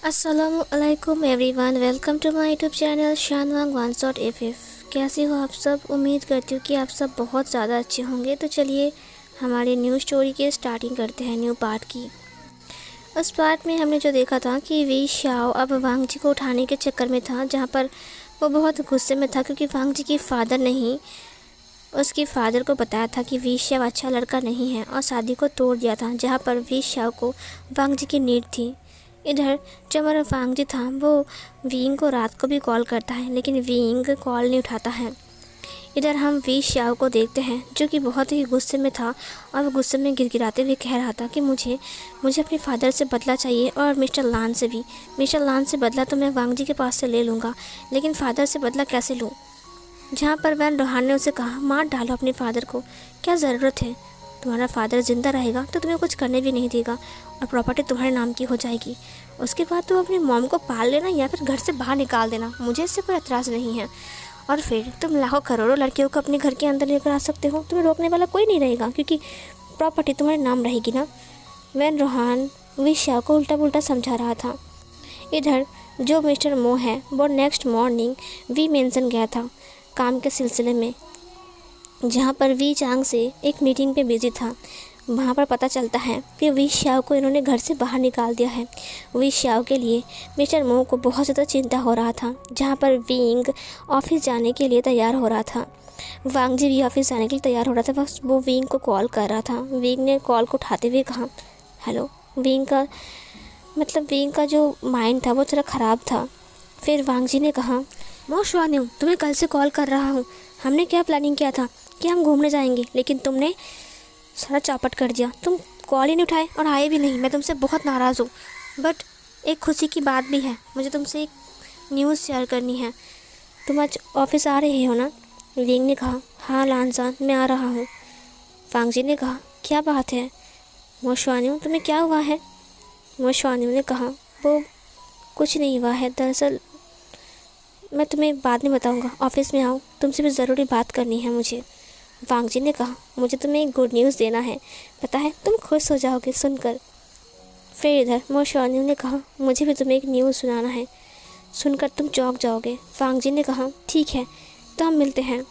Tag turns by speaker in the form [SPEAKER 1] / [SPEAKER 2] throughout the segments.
[SPEAKER 1] अस्सलामुअलैकुम everyone, welcome to my YouTube channel शानवांग one shot एफ। कैसे हो आप सब? उम्मीद करती हूँ कि आप सब बहुत ज़्यादा अच्छे होंगे। तो चलिए हमारी न्यू स्टोरी के स्टार्टिंग करते हैं, न्यू पार्ट की। उस पार्ट में हमने जो देखा था कि वी शाओ अब वांग जी को उठाने के चक्कर में था, जहाँ पर वो बहुत गुस्से में था क्योंकि वांग जी की फादर नहीं उसके फादर को बताया था कि वी शाओ अच्छा लड़का नहीं है और शादी को तोड़ दिया था, जहाँ पर वी शाओ को वांग जी की नीड थी। इधर जो हमारा वांग जी था वो वीइंग को रात को भी कॉल करता है, लेकिन वीइंग कॉल नहीं उठाता है। इधर हम वी शाओ को देखते हैं जो कि बहुत ही गुस्से में था और वो गुस्से में गिड़गिड़ाते हुए कह रहा था कि मुझे मुझे अपने फादर से बदला चाहिए और मिस्टर लान से भी। मिस्टर लान से बदला तो मैं वांग जी के पास से ले लूँगा, लेकिन फ़ादर से बदला कैसे लूँ? जहाँ पर वैन रोहान ने उसे कहा, मार डालो अपने फादर को, क्या ज़रूरत है? तुम्हारा फादर ज़िंदा रहेगा तो तुम्हें कुछ करने भी नहीं देगा और प्रॉपर्टी तुम्हारे नाम की हो जाएगी। उसके बाद तुम अपनी मॉम को पाल लेना या फिर घर से बाहर निकाल देना, मुझे इससे कोई एतराज़ नहीं है। और फिर तुम लाखों करोड़ों लड़कियों को अपने घर के अंदर लेकर आ सकते हो, तुम्हें रोकने वाला कोई नहीं रहेगा क्योंकि प्रॉपर्टी तुम्हारे नाम रहेगी ना। वैन रोहान विशा को उल्टा पुल्टा समझा रहा था। इधर जो मिस्टर मो है वो नेक्स्ट मॉर्निंग वी मेंशन गया था काम के सिलसिले में, जहाँ पर वी चांग से एक मीटिंग पे बिजी था। वहाँ पर पता चलता है कि वी शाओ को इन्होंने घर से बाहर निकाल दिया है। वी शाओ के लिए मिस्टर मो को बहुत ज़्यादा चिंता हो रहा था, जहाँ पर वीइंग ऑफिस जाने के लिए तैयार हो रहा था। वांग जी भी ऑफिस जाने के लिए तैयार हो रहा था, बस वो वीइंग को कॉल कर रहा था। वीइंग ने कॉल को उठाते हुए कहा, हेलो। वीइंग का जो माइंड था वो थोड़ा ख़राब था। फिर वांग जी ने कहा, मैं शुआनी हूँ, तुम्हें कल से कॉल कर रहा हूँ। हमने क्या प्लानिंग किया था कि हम घूमने जाएंगे, लेकिन तुमने सारा चौपट कर दिया। तुम कॉल ही नहीं उठाए और आए भी नहीं। मैं तुमसे बहुत नाराज़ हूँ, बट एक खुशी की बात भी है, मुझे तुमसे एक न्यूज़ शेयर करनी है। तुम आज ऑफिस आ रहे हो ना? विंग ने कहा, हाँ लानसान, मैं आ रहा हूँ। फांग जी ने कहा, क्या बात है? वो शुआनी, तुम्हें क्या हुआ है? वो शुआनी ने कहा, वो कुछ नहीं हुआ है, दरअसल मैं तुम्हें बाद में बताऊंगा, ऑफिस में आओ, तुमसे भी ज़रूरी बात करनी है मुझे। वांग जी ने कहा, मुझे तुम्हें एक गुड न्यूज़ देना है, पता है तुम खुश हो जाओगे सुनकर। फिर इधर मोशान्यू ने कहा, मुझे भी तुम्हें एक न्यूज़ सुनाना है, सुनकर तुम चौंक जाओगे। वांग जी ने कहा, ठीक है तो हम मिलते हैं।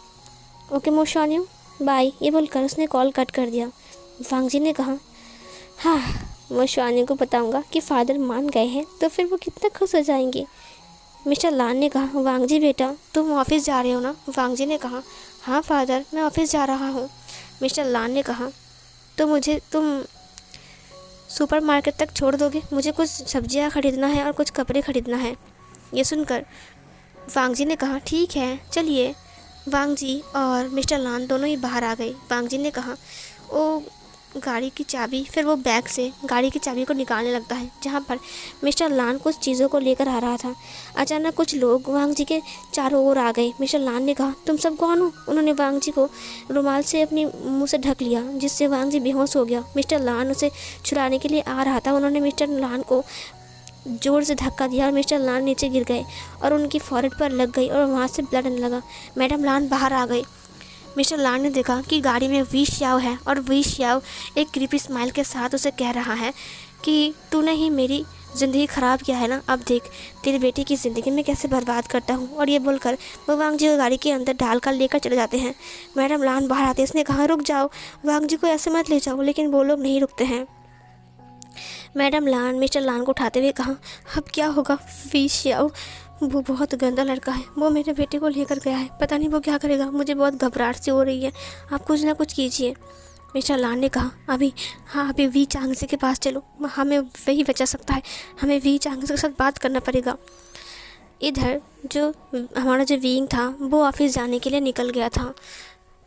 [SPEAKER 1] ओके मोशान्यू, बाय। ये बोलकर उसने कॉल कट कर दिया। वांग जी ने कहा, हाँ, मोशान्यू को बताऊंगा कि फ़ादर मान गए हैं तो फिर वो कितना खुश हो जाएंगे। मिस्टर लान ने कहा, वांग जी बेटा तुम ऑफिस जा रहे हो ना? वांग जी ने कहा, हाँ फादर, मैं ऑफिस जा रहा हूँ। मिस्टर लान ने कहा, तो मुझे तुम सुपरमार्केट तक छोड़ दोगे? मुझे कुछ सब्जियाँ खरीदना है और कुछ कपड़े खरीदना है। ये सुनकर वांग जी ने कहा, ठीक है चलिए। वांग जी और मिस्टर लान दोनों ही बाहर आ गए। वांग जी ने कहा, ओ गाड़ी की चाबी। फिर वो बैग से गाड़ी की चाबी को निकालने लगता है, जहाँ पर मिस्टर लान कुछ चीज़ों को लेकर आ रहा था। अचानक कुछ लोग वांग जी के चारों ओर आ गए। मिस्टर लान ने कहा, तुम सब कौन हो? उन्होंने वांग जी को रुमाल से अपनी मुंह से ढक लिया, जिससे वांग जी बेहोश हो गया। मिस्टर लान उसे छुड़ाने के लिए आ रहा था, उन्होंने मिस्टर लान को जोर से धक्का दिया और मिस्टर लान नीचे गिर गए और उनकी फॉरहेड पर लग गई और वहाँ से ब्लड आने लगा। मैडम लान बाहर आ गई। मिस्टर लान ने देखा कि गाड़ी में वी श्याओ है और वी श्याओ एक क्रीपी स्माइल के साथ उसे कह रहा है कि तूने ही मेरी ज़िंदगी ख़राब किया है ना, अब देख तेरी बेटी की ज़िंदगी में कैसे बर्बाद करता हूँ। और ये बोलकर वो वांग जी को गाड़ी के अंदर डालकर लेकर चले जाते हैं। मैडम लान बाहर आते, इसने कहा, रुक जाओ, वांग जी को ऐसे मत ले जाओ, लेकिन वो लोग नहीं रुकते हैं। मैडम लान मिस्टर लान को उठाते हुए कहा, अब क्या होगा? वी श्याओ वो बहुत गंदा लड़का है, वो मेरे बेटे को लेकर गया है, पता नहीं वो क्या करेगा, मुझे बहुत घबराहट सी हो रही है, आप कुछ ना कुछ कीजिए। मिस्टर लान ने कहा, अभी वी चांगसे के पास चलो, हमें वही बचा सकता है, हमें वी चांगसे के साथ बात करना पड़ेगा। इधर जो हमारा जो विंग था वो ऑफिस जाने के लिए निकल गया था,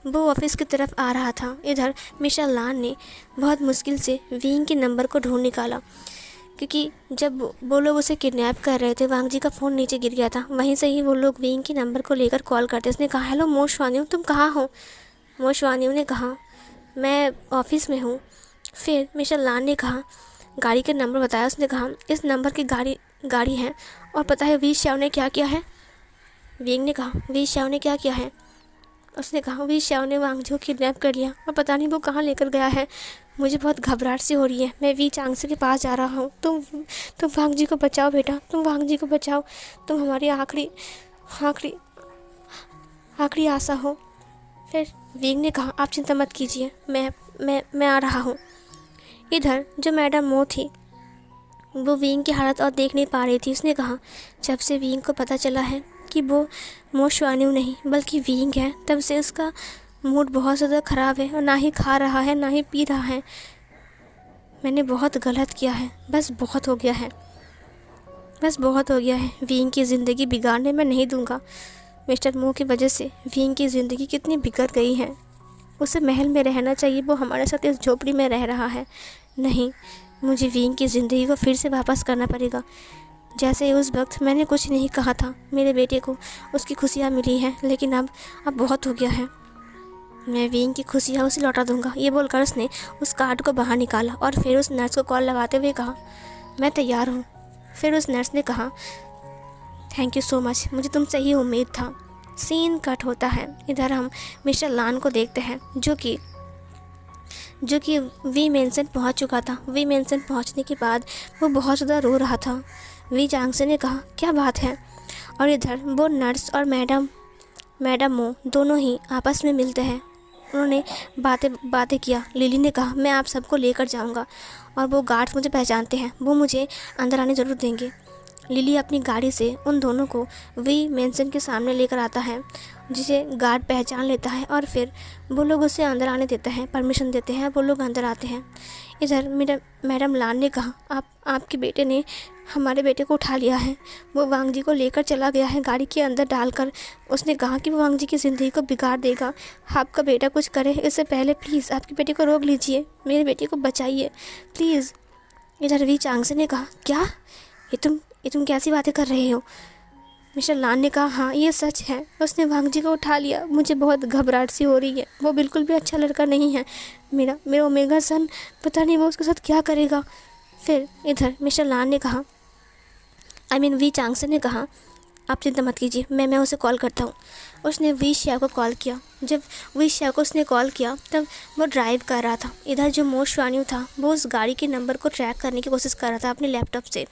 [SPEAKER 1] वो ऑफिस की तरफ आ रहा था। इधर मिस्टर लान ने बहुत मुश्किल से विंग के नंबर को ढूंढ निकाला, क्योंकि जब वो लोग उसे किडनैप कर रहे थे वांग जी का फ़ोन नीचे गिर गया था, वहीं से ही वो लोग विंग के नंबर को लेकर कॉल करते। उसने कहा, हेलो मो शुआनी, तुम कहाँ हो? मो शुआनी ने कहा, मैं ऑफिस में हूँ। फिर मिस्टर लान ने कहा, गाड़ी का नंबर बताया। उसने कहा, इस नंबर की गाड़ी है और पता है वी श्याओ ने क्या किया है? विंग ने कहा, वी श्याओ ने क्या किया है? उसने कहा वी श्याओ ने वांगजी को किडनैप कर लिया और पता नहीं वो कहाँ लेकर गया है। मुझे बहुत घबराहट सी हो रही है। मैं वी चांगसे के पास जा रहा हूँ। तुम वांगजी को बचाओ बेटा, तुम वांगजी को बचाओ। तुम हमारी आखिरी आखिरी आखिरी आशा हो। फिर विंग ने कहा आप चिंता मत कीजिए, मैं आ रहा हूँ। इधर जो मैडम मो थी वो विंग की हालत और देख नहीं पा रही थी। उसने कहा जब से विंग को पता चला है कि वो मो शुआन्यू नहीं बल्कि विंग है, तब से उसका मूड बहुत ज़्यादा ख़राब है और ना ही खा रहा है ना ही पी रहा है। मैंने बहुत गलत किया है, बस बहुत हो गया है, बस बहुत हो गया है। विंग की ज़िंदगी बिगाड़ने मैं नहीं दूंगा। मिस्टर मो की वजह से विंग की ज़िंदगी कितनी बिगड़ गई है। उसे महल में रहना चाहिए, वो हमारे साथ इस झोपड़ी में रह रहा है। नहीं, मुझे विंग की ज़िंदगी को फिर से वापस करना पड़ेगा। जैसे उस वक्त मैंने कुछ नहीं कहा था, मेरे बेटे को उसकी खुशियाँ मिली हैं, लेकिन अब बहुत हो गया है। मैं विंग की खुशियाँ उसे लौटा दूंगा। ये बोलकर उसने उस कार्ड को बाहर निकाला और फिर उस नर्स को कॉल लगाते हुए कहा मैं तैयार हूँ। फिर उस नर्स ने कहा थैंक यू सो मच, मुझे तुमसे ही उम्मीद था। सीन कट होता है। इधर हम मिस्टर लान को देखते हैं जो कि वी मेंशन पहुंच चुका था। वी मेंशन पहुंचने के बाद वो बहुत ज़्यादा रो रहा था। वी चांगसे ने कहा क्या बात है। और इधर वो नर्स और मैडम मो दोनों ही आपस में मिलते हैं। उन्होंने बातें किया। लिली ने कहा मैं आप सबको लेकर जाऊंगा और वो गार्ड्स मुझे पहचानते हैं, वो मुझे अंदर आने ज़रूर देंगे। लिली अपनी गाड़ी से उन दोनों को वी मेंशन के सामने लेकर आता है, जिसे गार्ड पहचान लेता है और फिर वो लोग उसे अंदर आने देते हैं, परमिशन देते हैं, वो लोग अंदर आते हैं। इधर मैडम लान ने कहा आपके बेटे ने हमारे बेटे को उठा लिया है, वो वांगजी को लेकर चला गया है गाड़ी के अंदर डालकर। उसने कहा कि वो वांगजी की ज़िंदगी को बिगाड़ देगा। आपका बेटा कुछ करे इससे पहले प्लीज़ आपके बेटे को रोक लीजिए, मेरे बेटे को बचाइए प्लीज़। इधर वी चांगसे ने कहा क्या ये तुम कैसी बातें कर रहे हो। मिस्टर लान ने कहा हाँ ये सच है, उसने वांगजी को उठा लिया। मुझे बहुत घबराहट सी हो रही है, वो बिल्कुल भी अच्छा लड़का नहीं है। मेरा ओमेगा सन, पता नहीं वो उसके साथ क्या करेगा। फिर इधर मिस्टर लान ने कहा वी चांगसे ने कहा आप चिंता मत कीजिए, मैं उसे कॉल करता हूँ। उसने वी श्या को कॉल किया। जब वी श्या को उसने कॉल किया तब वो ड्राइव कर रहा था। इधर जो मो शुआन्यू था वो उस गाड़ी के नंबर को ट्रैक करने की कोशिश कर रहा था अपने लैपटॉप से।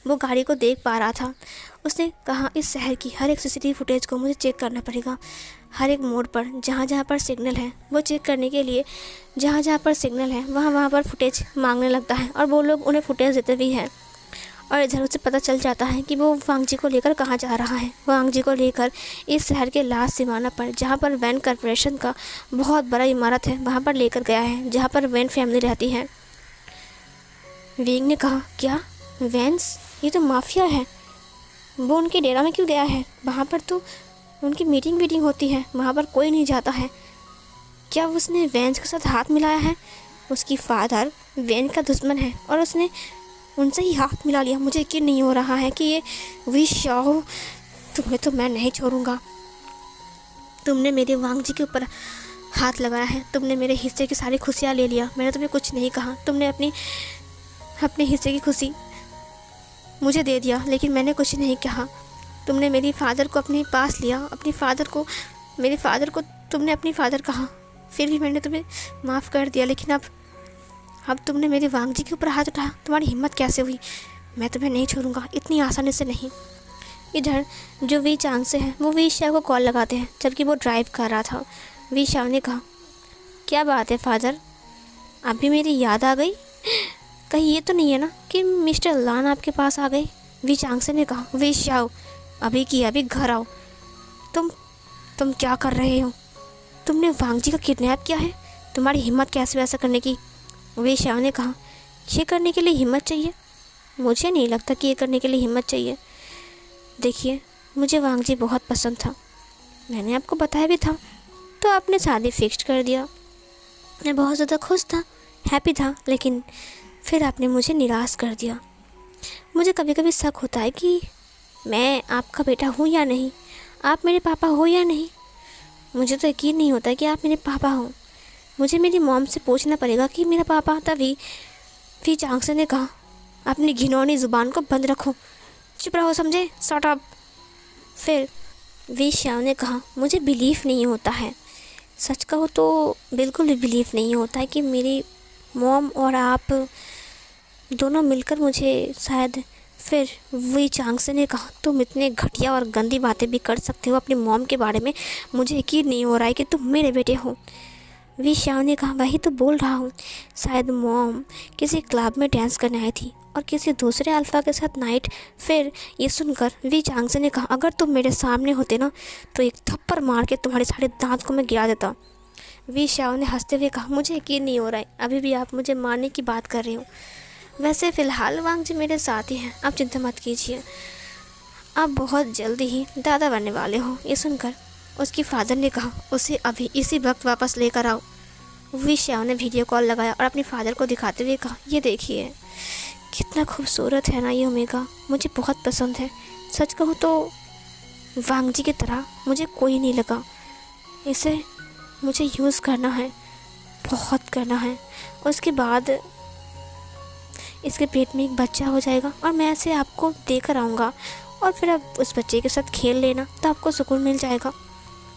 [SPEAKER 1] वो गाड़ी को देख पा रहा था। उसने कहा इस शहर की हर एक सीसीटीवी फुटेज को मुझे चेक करना पड़ेगा, हर एक मोड़ पर जहाँ पर सिग्नल है वो चेक करने के लिए जहाँ पर सिग्नल है वहाँ पर फुटेज मांगने लगता है और वो लोग उन्हें फुटेज देते भी हैं। और इधर उसे पता चल जाता है कि वो वांगजी को लेकर कहाँ जा रहा है। वांगजी को लेकर इस शहर के लास्ट सीमाना पर जहाँ पर वैन कॉर्पोरेशन का बहुत बड़ा इमारत है वहाँ पर लेकर गया है, जहाँ पर वैन फैमिली रहती है। विंग ने कहा क्या वैन्स, ये तो माफिया है, वो उनके डेरा में क्यों गया है। वहाँ पर तो उनकी मीटिंग होती है, वहाँ पर कोई नहीं जाता है। क्या उसने वैन्स के साथ हाथ मिलाया है। उसकी फादर वैन का दुश्मन है और उसने उनसे ही हाथ मिला लिया। मुझे यकीन नहीं हो रहा है कि ये वी श्याओ, तुम्हें तो मैं नहीं छोड़ूंगा। तुमने मेरे वांगजी के ऊपर हाथ लगाया है, तुमने मेरे हिस्से की सारी खुशियाँ ले लिया। मैंने तुम्हें कुछ नहीं कहा, तुमने अपने हिस्से की खुशी मुझे दे दिया, लेकिन मैंने कुछ नहीं कहा। तुमने मेरी फादर को अपने पास लिया, मेरे फादर को तुमने अपनी फादर कहा, फिर भी मैंने तुम्हें माफ़ कर दिया। लेकिन अब तुमने मेरे वांगजी के ऊपर हाथ उठाया, तुम्हारी हिम्मत कैसे हुई। मैं तुम्हें नहीं छोड़ूंगा, इतनी आसानी से नहीं। इधर जो वी चांगसे हैं वो वी श्या को कॉल लगाते हैं जबकि वो ड्राइव कर रहा था। वी श्या ने कहा क्या बात है फादर, अभी मेरी याद आ गई। कहीं ये तो नहीं है ना कि मिस्टर लान आपके पास आ गए। वी चांगसे ने कहा वी श्या अभी घर आओ। तुम क्या कर रहे हो। तुमने वांगजी का किडनैप किया है, तुम्हारी हिम्मत कैसे वैसा करने की। वी श्या ने कहा ये करने के लिए हिम्मत चाहिए, मुझे नहीं लगता कि ये करने के लिए हिम्मत चाहिए। देखिए मुझे वांगजी बहुत पसंद था, मैंने आपको बताया भी था, तो आपने शादी फिक्स कर दिया। मैं बहुत ज़्यादा खुश था, हैप्पी था, लेकिन फिर आपने मुझे निराश कर दिया। मुझे कभी कभी शक होता है कि मैं आपका बेटा हूँ या नहीं, आप मेरे पापा हो या नहीं। मुझे तो यकीन नहीं होता कि आप मेरे पापा हो। मुझे मेरी मॉम से पूछना पड़ेगा कि मेरा पापा। तभी वी चांगसे ने कहा अपनी घिनौनी ज़ुबान को बंद रखो, चुप रहो, समझे, शट अप। फिर वी श्याओ ने कहा मुझे बिलीव नहीं होता है सच कहो तो बिल्कुल भी बिलीव नहीं होता है कि मेरी मॉम और आप दोनों मिलकर मुझे शायद। फिर वही चांगसे ने कहा, तुम इतने घटिया और गंदी बातें भी कर सकते हो अपनी मॉम के बारे में? मुझे यकीन नहीं हो रहा है कि तुम मेरे बेटे हो। वी श्याओ ने कहा, वही तो बोल रहा हूँ, शायद मॉम किसी क्लब में डांस करने आई थी और किसी दूसरे अल्फ़ा के साथ नाइट। फिर ये सुनकर वी चांगसे ने कहा, अगर तुम मेरे सामने होते ना तो एक थप्पड़ मार के तुम्हारे सारे दांत को मैं गिरा देता। वी श्याओ ने हंसते हुए कहा, मुझे यकीन नहीं हो रहा है, अभी भी आप मुझे मारने की बात कर रहे हो। वैसे फ़िलहाल वांग जी मेरे साथ ही हैं, आप चिंता मत कीजिए, आप बहुत जल्दी ही दादा बनने वाले हो। ये सुनकर उसकी फादर ने कहा, उसे अभी इसी वक्त वापस लेकर आओ। वी श्याओ ने वीडियो कॉल लगाया और अपने फादर को दिखाते हुए कहा, ये देखिए कितना खूबसूरत है ना ये ओमेगा, मुझे बहुत पसंद है। सच कहूँ तो वांग जी की तरह मुझे कोई नहीं लगा। इसे मुझे यूज़ करना है, बहुत करना है। उसके बाद इसके पेट में एक बच्चा हो जाएगा और मैं इसे आपको देकर आऊँगा और फिर आप उस बच्चे के साथ खेल लेना तो आपको सुकून मिल जाएगा।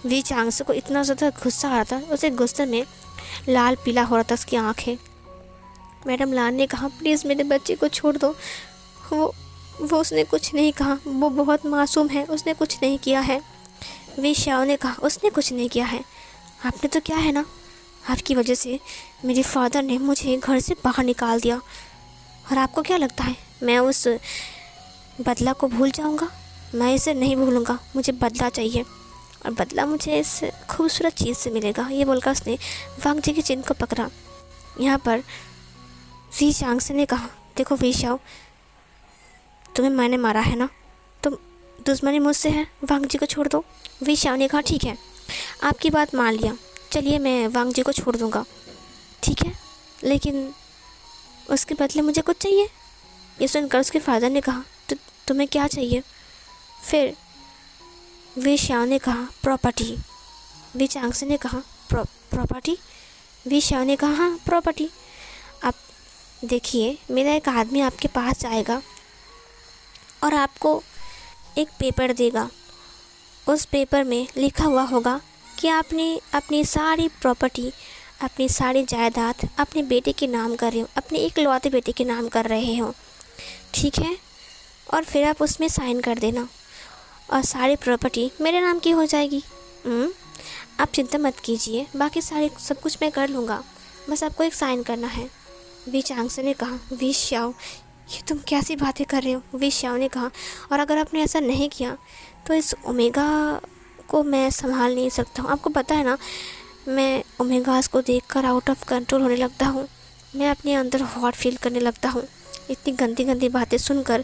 [SPEAKER 1] वी चांगसे को इतना ज़्यादा गुस्सा आ रहा था, उसे गुस्से में लाल पीला हो रहा था उसकी आँखें। मैडम लान ने कहा, प्लीज़ मेरे बच्चे को छोड़ दो, वो उसने कुछ नहीं कहा, वो बहुत मासूम है, उसने कुछ नहीं किया है। वी श्याओ ने कहा, उसने कुछ नहीं किया है, आपने तो क्या है ना, आपकी वजह से मेरे फादर ने मुझे घर से बाहर निकाल दिया। और आपको क्या लगता है मैं उस बदला को भूल जाऊंगा? मैं इसे नहीं भूलूंगा, मुझे बदला चाहिए और बदला मुझे इस खूबसूरत चीज़ से मिलेगा। ये बोलकर उसने वांग जी के चिन्ह को पकड़ा। यहाँ पर वी चांगसे ने कहा, देखो वी श्याओ, तुम्हें मैंने मारा है ना, तुम दुश्मनी मुझसे है, वांग जी को छोड़ दो। वी श्याओ ने कहा, ठीक है, आपकी बात मान लिया, चलिए मैं वांग जी को छोड़ दूँगा, ठीक है, लेकिन उसके बदले मुझे कुछ चाहिए। ये सुनकर उसके फादर ने कहा, तो तुम्हें क्या चाहिए? फिर वी श्याओ ने कहा, प्रॉपर्टी। वी चांगसे ने कहा, प्रॉपर्टी? वी श्याओ ने कहा, हाँ प्रॉपर्टी। आप देखिए, मेरा एक आदमी आपके पास आएगा और आपको एक पेपर देगा। उस पेपर में लिखा हुआ होगा कि आपने अपनी सारी प्रॉपर्टी, अपनी सारी जायदाद अपने बेटे के नाम कर रहे हो, अपने इकलौते बेटे के नाम कर रहे हो, ठीक है? और फिर आप उसमें साइन कर देना और सारी प्रॉपर्टी मेरे नाम की हो जाएगी। आप चिंता मत कीजिए, बाकी सब कुछ मैं कर लूँगा, बस आपको एक साइन करना है। वी चांगसे ने कहा, वी श्याओ, ये तुम कैसी बातें कर रहे हो? वी श्याओ ने कहा, और अगर आपने ऐसा नहीं किया तो इस ओमेगा को मैं संभाल नहीं सकता हूँ। आपको पता है ना, मैं ओमेगास को देखकर आउट ऑफ कंट्रोल होने लगता हूँ, मैं अपने अंदर हॉट फील करने लगता हूँ। इतनी गंदी गंदी बातें सुनकर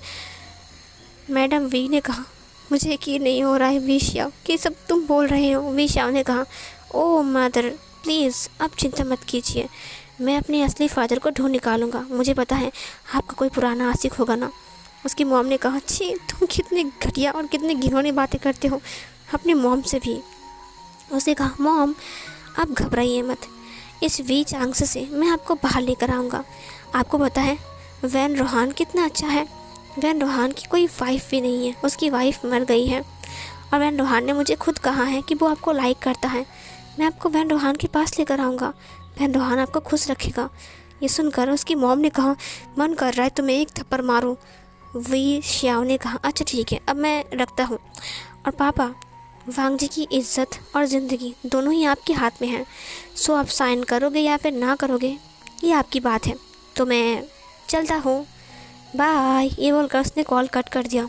[SPEAKER 1] मैडम वी ने कहा, मुझे यकीन नहीं हो रहा है वी श्याओ कि सब तुम बोल रहे हो। वी श्याओ ने कहा, ओ मदर प्लीज़ आप चिंता मत कीजिए, मैं अपने असली फादर को ढूंढ निकालूंगा, मुझे पता है आपका कोई पुराना आशिक होगा ना। उसकी मॉम ने कहा, छी तुम कितने घटिया और कितने घिनौनी बातें करते हो अपनी मॉम से भी। उसने कहा, मॉम आप घबराइए मत, इस वी चांगसे से मैं आपको बाहर लेकर आऊँगा। आपको पता है वैन रोहान कितना अच्छा है, वैन रोहान की कोई वाइफ भी नहीं है, उसकी वाइफ मर गई है और वैन रोहान ने मुझे खुद कहा है कि वो आपको लाइक करता है। मैं आपको वैन रोहान के पास लेकर आऊँगा, वैन रोहान आपको खुश रखेगा। ये सुनकर उसकी मॉम ने कहा, मन कर रहा है तुम्हें एक थप्पड़ मारूं। वी श्याओ ने कहा, अच्छा ठीक है, अब मैं रखता हूँ। और पापा, वांग जी की इज़्ज़त और ज़िंदगी दोनों ही आपके हाथ में हैं, सो आप साइन करोगे या फिर ना करोगे ये आपकी बात है। तो मैं चलता हूँ, बाय। ये बोलकर उसने कॉल कट कर दिया।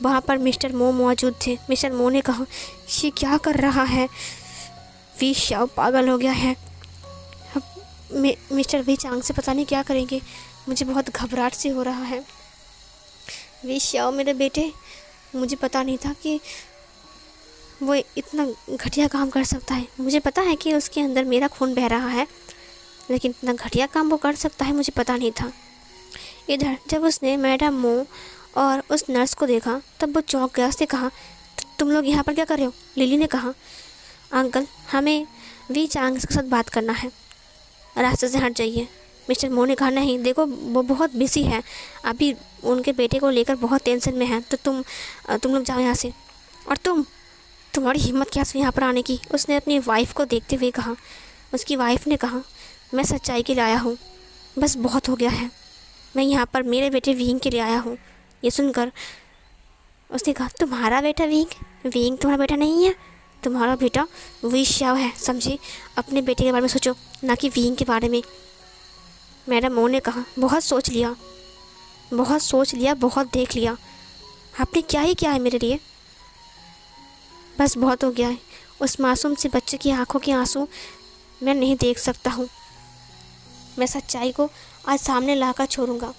[SPEAKER 1] वहाँ पर मिस्टर मो मौजूद थे। मिस्टर मो ने कहा, ये क्या कर रहा है? वी श्याओ पागल हो गया है। अब मिस्टर वी चांग से पता नहीं क्या करेंगे, मुझे बहुत घबराहट सी हो रहा है। वी श्याओ मेरे बेटे, मुझे पता नहीं था कि वो इतना घटिया काम कर सकता है। मुझे पता है कि उसके अंदर मेरा खून बह रहा है, लेकिन इतना घटिया काम वो कर सकता है मुझे पता नहीं था। इधर जब उसने मैडम मो और उस नर्स को देखा तब वो चौंक गया। उसने कहा, तुम लोग यहाँ पर क्या कर रहे हो? लिली ने कहा, अंकल हमें वी चांग के साथ बात करना है, रास्ते से हट जाइए। मिस्टर मो ने कहा, नहीं देखो वो बहुत बिजी है, अभी उनके बेटे को लेकर बहुत टेंशन में है, तो तुम लोग जाओ यहाँ से। और तुम्हारी हिम्मत कैसे यहाँ पर आने की? उसने अपनी वाइफ को देखते हुए कहा। उसकी वाइफ ने कहा, मैं सच्चाई के लिए आया हूँ, बस बहुत हो गया है, मैं यहाँ पर मेरे बेटे विंग के लिए आया हूँ। ये सुनकर उसने कहा, तुम्हारा बेटा विंग? विंग तुम्हारा बेटा नहीं है, तुम्हारा बेटा विश्याव है, समझे? अपने बेटे के बारे में सोचो, ना कि विंग के बारे में। मैडम मो ने कहा, बहुत सोच लिया, बहुत देख लिया, आपने क्या ही किया है मेरे लिए, बस बहुत हो गया है। उस मासूम से बच्चे की आंखों के आंसू मैं नहीं देख सकता हूँ, मैं सच्चाई को आज सामने लाकर छोड़ूंगा।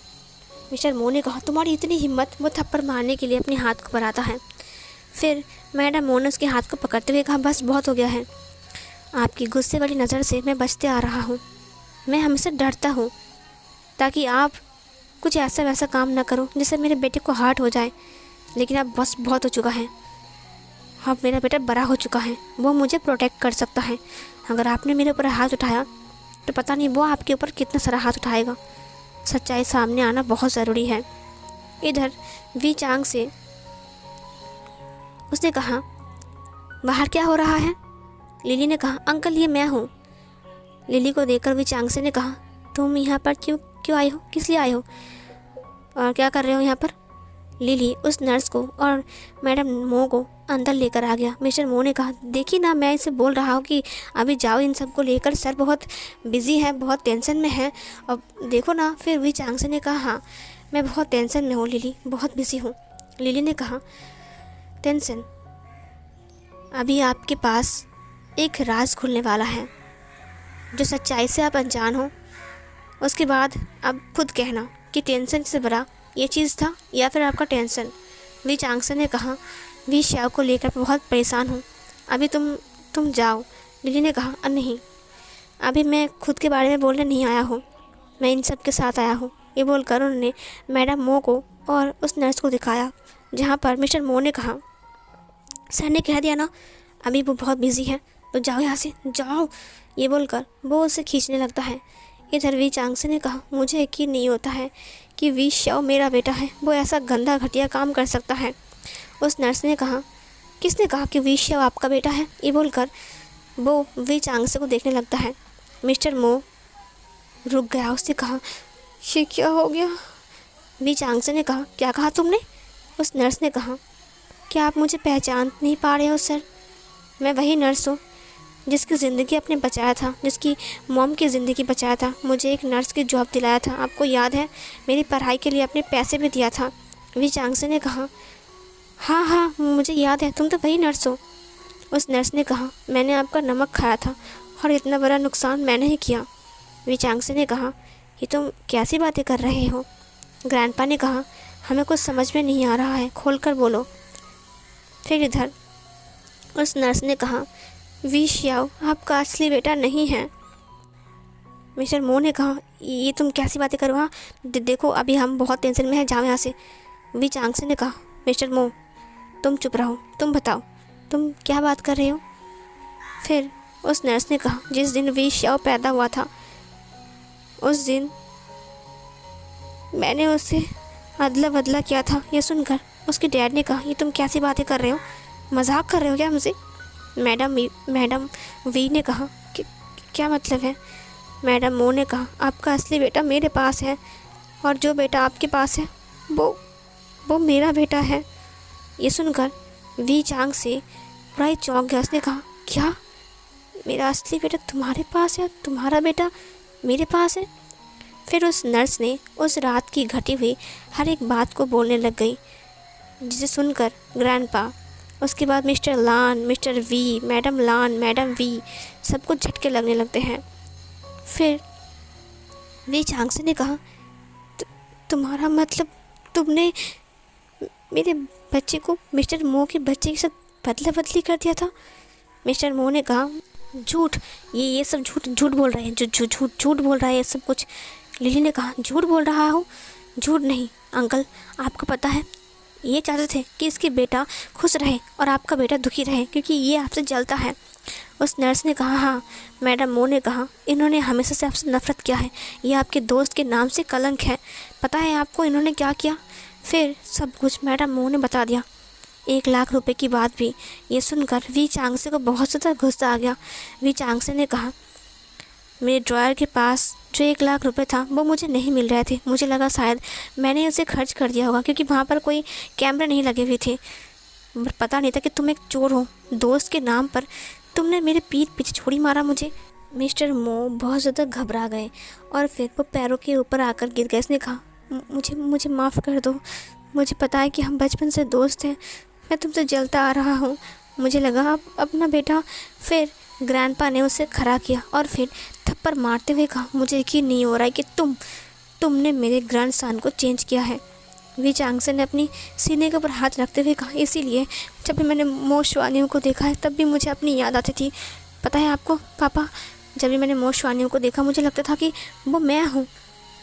[SPEAKER 1] मिस्टर मो ने कहा, तुम्हारी इतनी हिम्मत? वो थप्पड़ मारने के लिए अपने हाथ को बढ़ाता है। फिर मैडम मो ने उसके हाथ को पकड़ते हुए कहा, बस बहुत हो गया है, आपकी गुस्से वाली नज़र से मैं बचते आ रहा हूँ। मैं हमेशा डरता हूँ ताकि आप कुछ ऐसा वैसा काम ना करो जिससे मेरे बेटे को हर्ट हो जाए, लेकिन अब बस बहुत हो चुका है। अब मेरा बेटा बड़ा हो चुका है, वो मुझे प्रोटेक्ट कर सकता है। अगर आपने मेरे ऊपर हाथ उठाया तो पता नहीं वो आपके ऊपर कितना सारा हाथ उठाएगा। सच्चाई सामने आना बहुत ज़रूरी है। इधर वी चांग से उसने कहा, बाहर क्या हो रहा है? लिली ने कहा, अंकल ये मैं हूँ। लिली को देखकर वी चांग से ने कहा, तुम यहाँ पर क्यों आए हो? किस लिए आए हो और क्या कर रहे हो यहाँ पर? लिली उस नर्स को और मैडम मो को अंदर लेकर आ गया। मिस्टर मो ने कहा, देखिए ना, मैं इसे बोल रहा हूँ कि अभी जाओ इन सब को लेकर, सर बहुत बिज़ी है, बहुत टेंशन में है, अब देखो ना। फिर वी चांग से ने कहा, हाँ मैं बहुत टेंशन में हूँ लिली, बहुत बिज़ी हूँ। लिली ने कहा, टेंशन? अभी आपके पास एक राज खुलने वाला है, जो सच्चाई से आप अनजान हो। उसके बाद अब खुद कहना कि टेंशन से बड़ा ये चीज़ था या फिर आपका टेंशन। वी चांगसन ने कहा, वी श्याओ को लेकर बहुत परेशान हूँ, अभी तुम जाओ। लिली ने कहा, नहीं, अभी मैं खुद के बारे में बोलने नहीं आया हूँ, मैं इन सब के साथ आया हूँ। ये बोलकर उन्होंने मैडम मो को और उस नर्स को दिखाया, जहाँ पर मिस्टर मो ने कहा, सर ने कह दिया ना अभी वो बहुत बिज़ी है, तो जाओ यहाँ से, जाओ। ये बोलकर वो उसे खींचने लगता है। इधर वी चांगसे ने कहा, मुझे यकीन नहीं होता है कि वी श्याओ मेरा बेटा है, वो ऐसा गंदा घटिया काम कर सकता है। उस नर्स ने कहा, किसने कहा कि वी श्याओ आपका बेटा है? ये बोलकर वो वी चांगसे को देखने लगता है। मिस्टर मो रुक गया, उसने कहा, ये क्या हो गया? वी चांगसे ने कहा, क्या कहा तुमने? उस नर्स ने कहा, क्या आप मुझे पहचान नहीं पा रहे हो सर? मैं वही नर्स हूँ जिसकी ज़िंदगी आपने बचाया था, जिसकी मॉम की ज़िंदगी बचाया था, मुझे एक नर्स की जॉब दिलाया था, आपको याद है? मेरी पढ़ाई के लिए आपने पैसे भी दिया था। वी चांगसे ने कहा, हाँ हाँ मुझे याद है, तुम तो वही नर्स हो। उस नर्स ने कहा, मैंने आपका नमक खाया था और इतना बड़ा नुकसान मैंने ही किया। वी चांगसे ने कहा, ये तुम कैसी बातें कर रहे हो? ग्रैंडपा ने कहा, हमें कुछ समझ में नहीं आ रहा है, खोल कर बोलो। फिर इधर उस नर्स ने कहा, वी श्याओ आपका असली बेटा नहीं है। मिस्टर मो ने कहा, ये तुम कैसी बातें करो? हाँ देखो अभी हम बहुत टेंशन में हैं, जाओ यहाँ से। वी चांगसे ने कहा, मिस्टर मो तुम चुप रहो, तुम बताओ तुम क्या बात कर रहे हो? फिर उस नर्स ने कहा, जिस दिन वी श्याओ पैदा हुआ था उस दिन मैंने उससे अदला बदला किया था। ये सुनकर उसके डैड ने कहा, ये तुम कैसी बातें कर रहे हो? मजाक कर रहे हो क्या मुझे? मैडम वी ने कहा कि क्या मतलब है? मैडम मो ने कहा, आपका असली बेटा मेरे पास है और जो बेटा आपके पास है वो मेरा बेटा है। ये सुनकर वी चांग से पूरा ही चौंक गया। उसने कहा, क्या मेरा असली बेटा तुम्हारे पास है, तुम्हारा बेटा मेरे पास है? फिर उस नर्स ने उस रात की घटी हुई हर एक बात को बोलने लग गई, जिसे सुनकर ग्रैंडपा, उसके बाद mister Lan, mister Wei, madam Lan, madam Wei, सबको झटके लगने लगते हैं। फिर वी चांगसे ने कहा, तुम्हारा मतलब तुमने मेरे बच्चे को मिस्टर मो के बच्चे के साथ बदला बदली कर दिया था? मिस्टर मो ने कहा, झूठ, ये सब झूठ बोल रहे हैं, झूठ बोल रहा है ये सब कुछ। लिली ने कहा, झूठ बोल रहा हूँ? झूठ नहीं अंकल, आपको पता है ये चाहते थे कि इसके बेटा खुश रहे और आपका बेटा दुखी रहे, क्योंकि ये आपसे जलता है। उस नर्स ने कहा, हाँ। मैडम मो ने कहा, इन्होंने हमेशा से आपसे नफरत किया है, ये आपके दोस्त के नाम से कलंक है। पता है आपको इन्होंने क्या किया? फिर सब कुछ मैडम मो ने बता दिया। 1 लाख रुपए की बात भी। ये सुनकर वी चांगसे को बहुत ज़्यादा गुस्सा आ गया। वी चांगसे ने कहा, मेरे ड्रॉयर के पास जो 1 लाख रुपए था वो मुझे नहीं मिल रहे थे। मुझे लगा शायद मैंने उसे खर्च कर दिया होगा, क्योंकि वहाँ पर कोई कैमरे नहीं लगे हुए थे। पता नहीं था कि तुम एक चोर हो। दोस्त के नाम पर तुमने मेरे पीठ पीछे छोड़ी मारा मुझे। मिस्टर मो बहुत ज़्यादा घबरा गए और फिर वो पैरों के ऊपर आकर गिर गए। उसने कहा, मुझे मुझे माफ़ कर दो। मुझे पता है कि हम बचपन से दोस्त हैं। मैं तुमसे जलता आ रहा हूँ। मुझे लगा आप अपना बेटा। फिर ग्रैंडपा ने उसे खड़ा किया और फिर थप्पड़ मारते हुए कहा, मुझे यकीन नहीं हो रहा है कि तुमने मेरे ग्रैंडसन को चेंज किया है। वी चांगसे ने अपनी सीने के ऊपर हाथ रखते हुए कहा, इसीलिए जब भी मैंने मो शुआन्यू को देखा है तब भी मुझे अपनी याद आती थी। पता है आपको पापा, जब भी मैंने मो शुआन्यू को देखा मुझे लगता था कि वो मैं हूँ,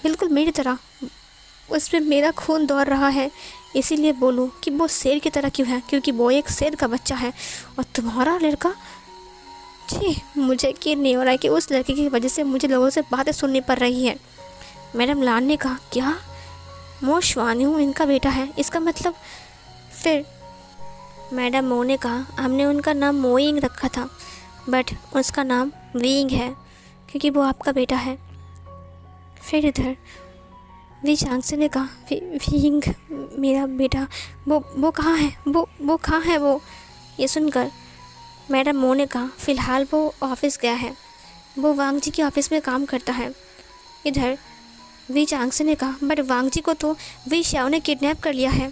[SPEAKER 1] बिल्कुल मेरी तरह। उसमें मेरा खून दौड़ रहा है। इसीलिए बोलूँ कि वो शेर की तरह क्यों है, क्योंकि वो एक शेर का बच्चा है। और तुम्हारा लड़का, जी मुझे यकीन नहीं हो रहा है कि उस लड़के की वजह से मुझे लोगों से बातें सुननी पड़ रही है। मैडम लान ने कहा, क्या मो शुआन्यू इनका बेटा है? इसका मतलब फिर मैडम मो ने कहा, हमने उनका नाम मोइंग रखा था, बट उसका नाम वीइंग है क्योंकि वो आपका बेटा है। फिर इधर वी चांगसे ने कहा, वीइंग मेरा बेटा, वो कहाँ है? वो कहाँ है वो? ये सुनकर मैडम मो ने कहा, फ़िलहाल वो ऑफिस गया है। वो वांग जी के ऑफिस में काम करता है। इधर वी चांगसे ने कहा, बट वांग जी को तो वी श्याओ ने किडनैप कर लिया है।